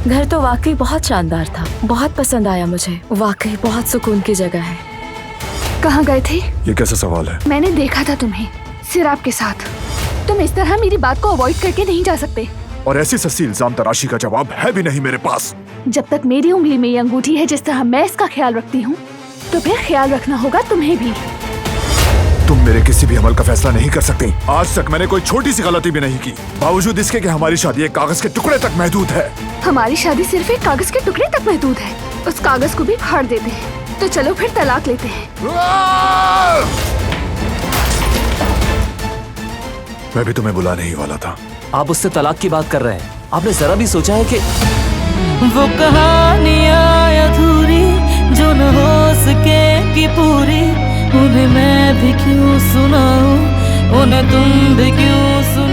घर तो वाकई बहुत शानदार था, बहुत पसंद आया मुझे। वाकई बहुत सुकून की जगह है। कहाँ गए थे? ये कैसा सवाल है? मैंने देखा था तुम्हें सिराब के साथ। तुम इस तरह मेरी बात को अवॉइड करके नहीं जा सकते। और ऐसी सस्ती इल्जाम तराशी का जवाब है भी नहीं मेरे पास। जब तक मेरी उंगली में ये अंगूठी है जिस तरह मैं इसका ख्याल रखती हूँ, तो फिर ख्याल रखना होगा तुम्हें भी। तुम मेरे किसी भी अमल का फैसला नहीं कर सकती। आज तक मैंने कोई छोटी सी गलती भी नहीं की, बावजूद इसके कि हमारी शादी एक कागज के टुकड़े तक महदूद है। हमारी शादी सिर्फ एक कागज के टुकड़े तक महदूद है। उस कागज को भी फाड़ देते हैं। तो चलो फिर तलाक लेते हैं। मैं भी तुम्हें बुलाने ही वाला था। आप उससे तलाक की बात कर रहे हैं? आपने जरा भी सोचा है कि वो कहानियां अधूरी जो न हो सके कि पूरी, उन्हें मैं भी क्यों सुनाऊं, उन्हें तुम भी क्यों सुनाओ।